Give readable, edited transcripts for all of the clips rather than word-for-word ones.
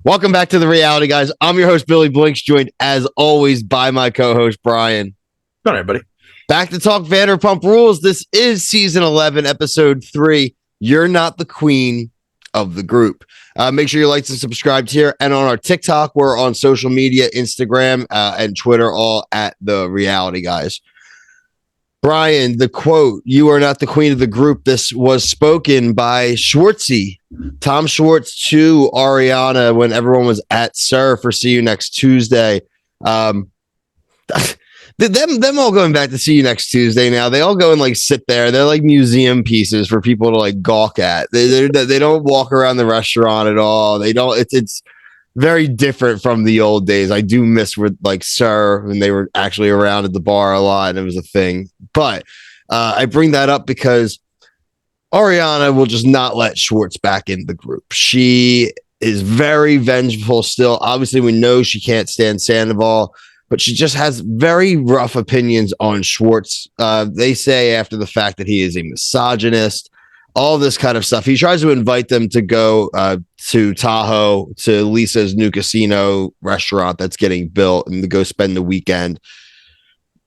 Welcome back to the Reality, guys. I'm your host, Billy Blinks, joined as always by my co-host, Brian. Good night, everybody. Back to talk Vanderpump Rules. This is season 11, episode 3. You're not the queen of the group. Make sure you like and subscribe here. And on our TikTok, we're on social media, Instagram and Twitter, all at the Reality, guys. Brian, the quote, "You are not the queen of the group." This was spoken by Schwartzy, Tom Schwartz to Arianna when everyone was at SUR for See You Next Tuesday. Them all going back to See You Next Tuesday now. They all go and like sit there. They're like museum pieces for people to like gawk at. They don't walk around the restaurant at all. They don't. It's very different from the old days. I do miss with like SUR when they were actually around at the bar a lot and it was a thing. But I bring that up because Arianna will just not let Schwartz back in the group. She is very vengeful still. Obviously, we know she can't stand Sandoval, but she just has very rough opinions on Schwartz. They say after the fact that he is a misogynist, all this kind of stuff. He tries to invite them to go to Tahoe, to Lisa's new casino restaurant that's getting built, and to go spend the weekend.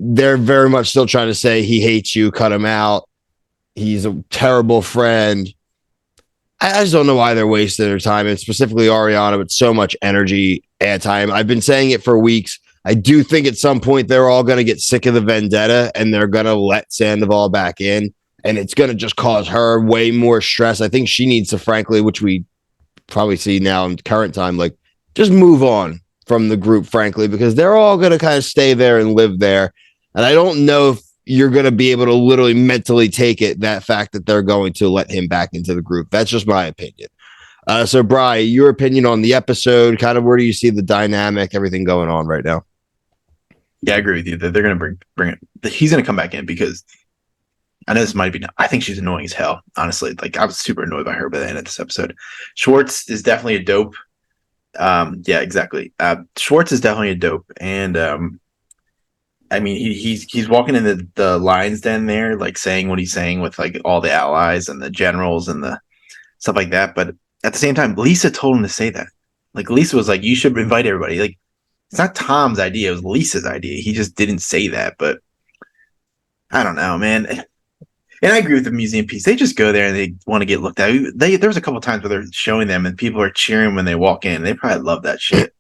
They're very much still trying to say he hates you, cut him out. He's a terrible friend. I just don't know why they're wasting their time, and specifically Arianna, with so much energy and time. I've been saying it for weeks. I do think at some point they're all going to get sick of the vendetta, and they're going to let Sandoval back in. And it's going to just cause her way more stress. I think she needs to, frankly, which we probably see now in current time, like just move on from the group, frankly, because they're all going to kind of stay there and live there. And I don't know if you're going to be able to literally mentally take it, that fact that they're going to let him back into the group. That's just my opinion. So, Brian, your opinion on the episode, kind of where do you see the dynamic, everything going on right now? Yeah, I agree with you that they're going to bring it. He's going to come back in because I know this might be, I think she's annoying as hell, honestly. Like, I was super annoyed by her by the end of this episode. Schwartz is definitely a dope. Yeah, exactly. Schwartz is definitely a dope. And, I mean, he's walking in the lion's den there, like saying what he's saying with like all the allies and the generals and the stuff like that. But at the same time, Lisa told him to say that. Like, Lisa was like, you should invite everybody. Like, it's not Tom's idea. It was Lisa's idea. He just didn't say that. But I don't know, man. And I agree with the museum piece. They just go there and they want to get looked at. There was a couple of times where they're showing them and people are cheering when they walk in. They probably love that shit.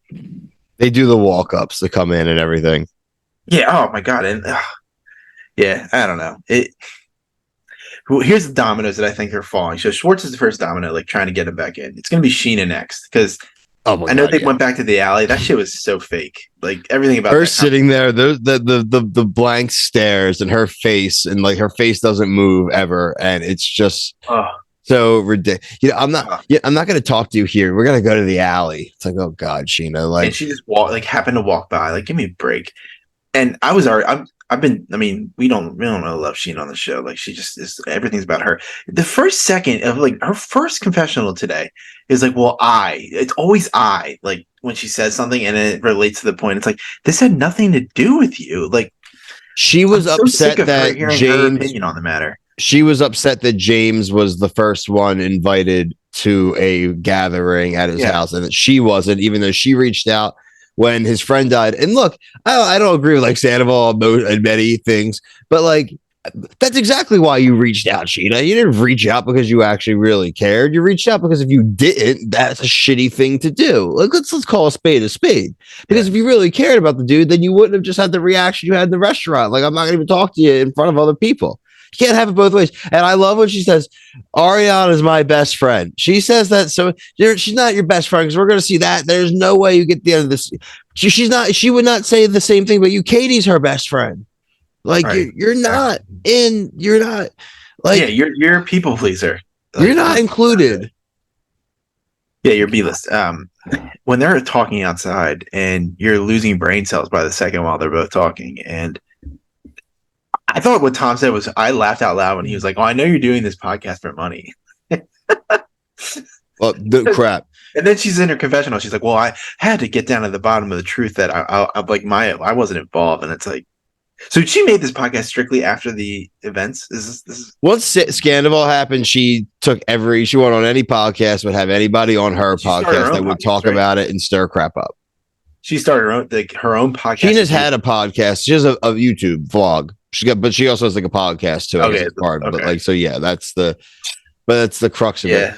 They do the walk-ups to come in and everything. Yeah. Oh, my God. And yeah, I don't know. Here's the dominoes that I think are falling. So Schwartz is the first domino, like trying to get him back in. It's going to be Scheana next because I know they went back to the alley. That shit was so fake. Like everything about her sitting there, the blank stares and her face, and like her face doesn't move ever, and it's just so ridiculous. You know, I'm not going to talk to you here. We're going to go to the alley. It's like, oh God, Scheana. Like, and she just happened to walk by. Like, give me a break. And we don't really love Scheana on the show. Like, she just is, everything's about her. The first second of like her first confessional today is like, well, it's always I, like when she says something and it relates to the point. It's like, this had nothing to do with you. Like, she was upset that James, her opinion on the matter. She was upset that James was the first one invited to a gathering at his house and that she wasn't, even though she reached out when his friend died. And look, I don't agree with like Sandoval and many things, but like that's exactly why you reached out, Scheana. You didn't reach out because you actually really cared. You reached out because if you didn't, that's a shitty thing to do. Like let's call a spade a spade. Because if you really cared about the dude, then you wouldn't have just had the reaction you had in the restaurant. Like, I'm not gonna even talk to you in front of other people. You can't have it both ways. And I love when she says, Arianna is my best friend. She says that, so she's not your best friend because we're going to see that. There's no way you get the end of this. She's not. She would not say the same thing, but you, Katie's her best friend. Like, right. You're not like, yeah, you're a people pleaser. Like, you're not included. Yeah, you're B-list. When they're talking outside and you're losing brain cells by the second while they're both talking, and I thought what Tom said was, I laughed out loud when he was like, "Oh, I know you're doing this podcast for money." Well, the crap. And then she's in her confessional. She's like, "Well, I had to get down to the bottom of the truth that I wasn't involved." And it's like, So she made this podcast strictly after the events. This is Once Sandoval happened, she went on any podcast, would have anybody on her she started her podcast own that would podcast, talk right? about it and stir crap up. She started her own podcast to Sheena's do. had a podcast. She has a YouTube vlog. But she also has like a podcast too. I guess Okay, it's hard, but okay, like, so yeah, that's the crux of it. yeah.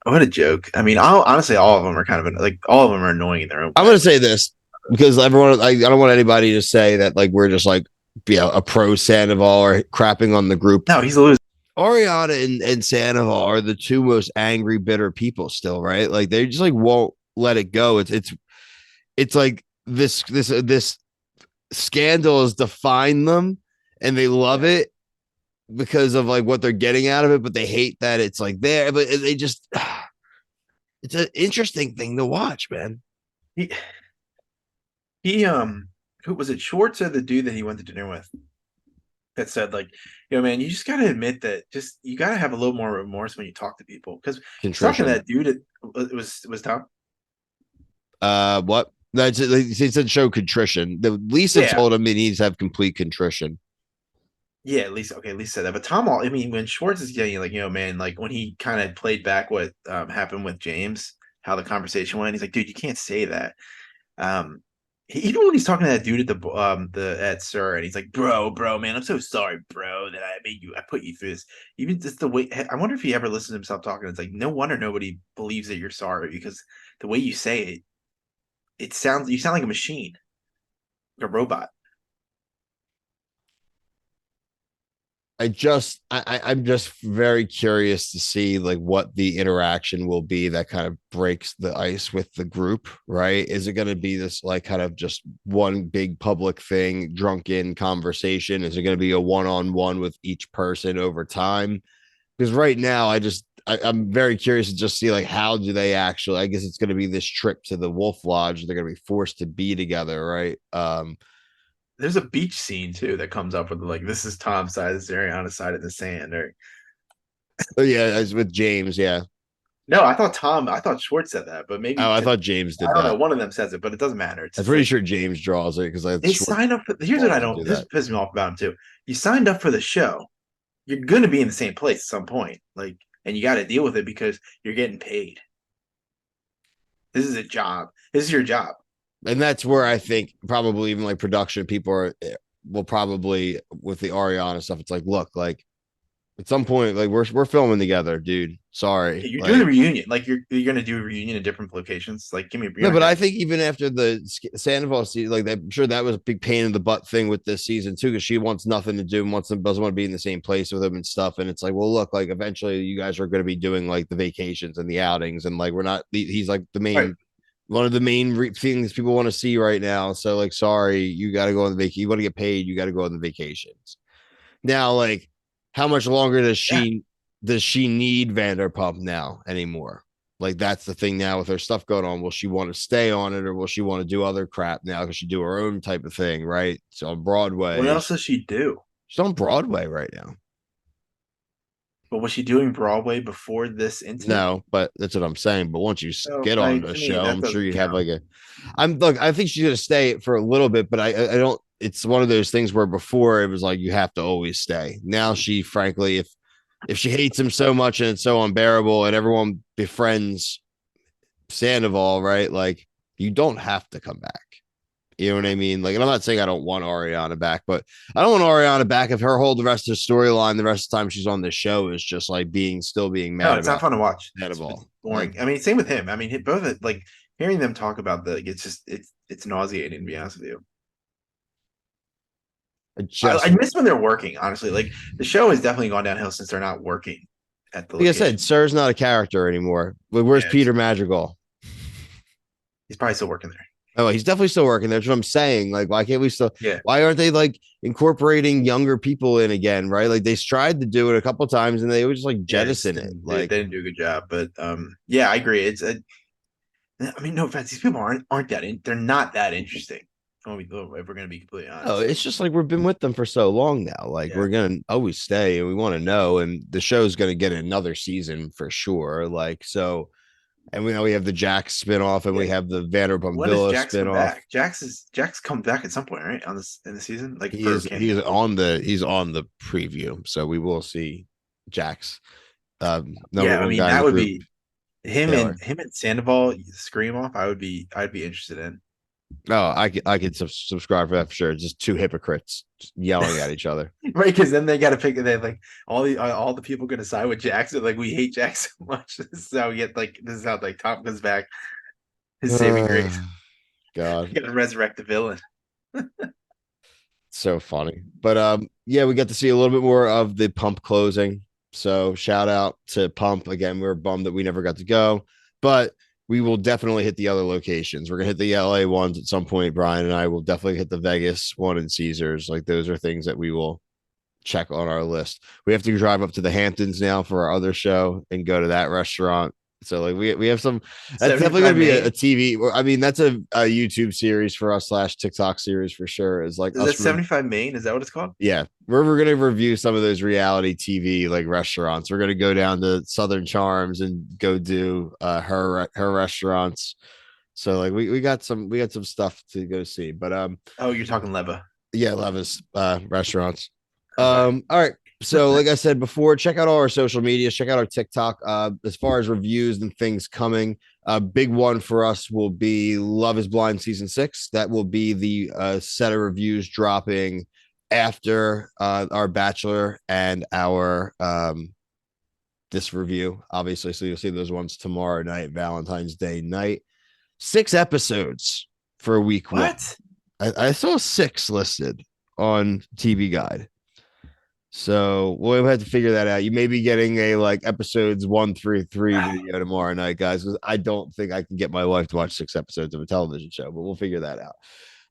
What a joke. I mean, honestly, all of them are kind of like all of them are annoying in their own I'm way. gonna say this because everyone, I don't want anybody to say that like we're just like, a pro Sandoval or crapping on the group. No, he's a loser. Arianna and Sandoval are the two most angry, bitter people still, right? Like they just like won't let it go. It's like this scandal has defined them, and they love it because of like what they're getting out of it, but they hate that it's like there. But they just, it's an interesting thing to watch, man. He, he who was it? Schwartz or the dude that he went to dinner with that said like, man, you just gotta admit that just you gotta have a little more remorse when you talk to people because talking to Contrition. that dude, it was Tom. What? That's it. He said show contrition. The Lisa Yeah, told him he needs to have complete contrition. yeah, at least okay, at least said that. But Tom, I mean, when Schwartz is getting like, man, like when he kind of played back what happened with James, how the conversation went, he's like, dude, you can't say that. Um, even when he's talking to that dude at the at Sir, and he's like, bro, man, I'm so sorry, bro, that I put you through this. Even just the way, I wonder if he ever listened to himself talking. It's like, no wonder nobody believes that you're sorry because the way you say it, you sound like a machine, like a robot. I'm just very curious to see like what the interaction will be that kind of breaks the ice with the group, right? Is it going to be this like kind of just one big public thing, drunken conversation? Is it going to be a one-on-one with each person over time? Because right now I'm very curious to just see like how do they actually, I guess it's going to be this trip to the Wolf Lodge. They're going to be forced to be together, right? There's a beach scene too that comes up with like this is Tom's side, this is Ariana's side in the sand. Or Oh yeah, as with James, yeah. no, I thought Schwartz said that, but maybe Oh, I thought James I did don't know. that. One of them says it, but it doesn't matter. It's I'm just pretty like sure James draws it because I they Schwartz signed up for. Here's what I to don't. do This that. pisses me off about him too. You signed up for the show. You're going to be in the same place at some point, like, and you got to deal with it because you're getting paid. This is a job. This is your job. And that's where I think probably even like production people will probably with the Ariana stuff. It's like, look, like at some point, like we're filming together, dude. Sorry, You're doing the like reunion. Like you're going to do a reunion in different locations. Like, give me. no, but I think even after the Sandoval season, like I'm sure that was a big pain in the butt thing with this season too, because she wants nothing to do and doesn't want to be in the same place with him and stuff. And it's like, well, look, like eventually you guys are going to be doing like the vacations and the outings, and like we're not. He's like the Right. main one of the main things people want to see right now. So like, sorry, you got to go on the vacation. You want to get paid, you got to go on the vacations. Now, like, how much longer Yeah. does she need Vanderpump now anymore? Like that's the thing now with her stuff going on. Will she want to stay on it or will she want to do other crap now? Because she do her own type of thing, right? So on What Broadway, else does she do? she's on Broadway right now. But was she doing Broadway before this incident? No, but that's what I'm saying. But once you So, get on like, a to me, show, that I'm sure doesn't you have count. like a. I'm look. I think she's gonna stay for a little bit, but I don't. It's one of those things where before it was like you have to always stay. Now she, frankly, if she hates him so much and it's so unbearable, and everyone befriends Sandoval, right? Like you don't have to come back. You know what I mean? Like, and I'm not saying I don't want Ariana back, but I don't want Ariana back if her whole the rest of the storyline, the rest of the time she's on the show is just like still being No, mad it's not about fun to watch. It's Sandoval. boring. Like, I mean, same with him. I mean, both like hearing them talk about it's just it's nauseating to be honest with you. I just I miss when they're working. Honestly, like the show has definitely gone downhill since they're not working at the like I location. said, Sir's not a character anymore. But where's Yeah, Peter Madrigal? he's probably still working there. Oh, he's definitely still working. That's what I'm saying. Like, why can't we still? Yeah, Why aren't they like incorporating younger people in again? Right? Like they tried to do it a couple times and they would just like yeah, jettison it. they Like, didn't do a good job. But yeah, I agree. I mean, no offense, these people aren't they're not that interesting. If we're gonna be completely oh, honest. it's just like we've been with them for so long now. Like Yeah, we're gonna always stay and we want to know. And the show's gonna get another season for sure. Like, so And we know we have the Jax spinoff, and Yeah. we have the Vanderpump When does Villa Jax come spinoff. back? Jax come back at some point, right? On this in the season, like He for is cameo. he's on the preview, so we will see Jax, number Yeah, I one mean guy in that the would group, be him Taylor. and Sandoval scream off. I'd be interested in. Oh, I could subscribe for that for sure. Just two hypocrites just yelling at each other. Right, because then they got to pick. They like all the people going to side with Jackson. Like we hate Jackson so much. This is how we get like this is how like Tom comes back. His saving grace. God, You got to resurrect the villain. so funny. But yeah, we got to see a little bit more of the Pump closing. So shout out to Pump again. We are bummed that we never got to go, but we will definitely hit the other locations. We're gonna hit the LA ones at some point. Brian and I will definitely hit the Vegas one and Caesars. Like those are things that we will check on our list. We have to drive up to the Hamptons now for our other show and go to that restaurant. So like we have some. That's definitely going 75 to be a Main. TV. I mean, that's a YouTube series for us / TikTok series for sure. Is like Is that us. 75 Main? Is that what it's called? Yeah, we're going to review some of those reality TV like restaurants. We're going to go down to Southern Charms and go do her restaurants. So like we got some stuff to go see. But Oh, you're talking Leva. yeah, Levis restaurants. Okay. All right. So, like I said before, check out all our social medias, check out our TikTok. As far as reviews and things coming, a big one for us will be Love is Blind season 6. That will be the set of reviews dropping after our Bachelor and our this review, obviously. So you'll see those ones tomorrow night, Valentine's Day night. 6 episodes for week one. What? I saw 6 listed on TV Guide. So we'll have to figure that out. You may be getting a like episodes 1 through 3 video tomorrow night, guys, because I don't think I can get my wife to watch 6 episodes of a television show, but we'll figure that out.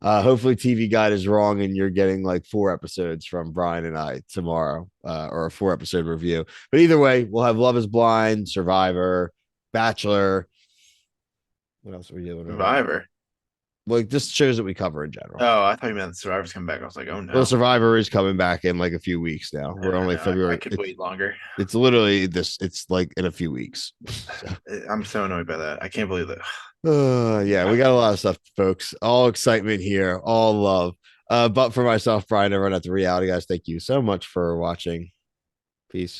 Hopefully, TV Guide is wrong and you're getting like 4 episodes from Brian and I tomorrow, or a 4 episode review. But either way, we'll have Love is Blind, Survivor, Bachelor. What else are we doing? Survivor. Like just shows that we cover in general. Oh, I thought you meant Survivor's coming back. I was like, oh no. Well, Survivor is coming back in like a few weeks now. We're only No, February. I could wait longer. It's literally this. It's like in a few weeks. So. I'm so annoyed by that. I can't believe that. Yeah, we got a lot of stuff, folks. All excitement here, all love. But for myself, Brian, everyone at the reality guys, thank you so much for watching. Peace.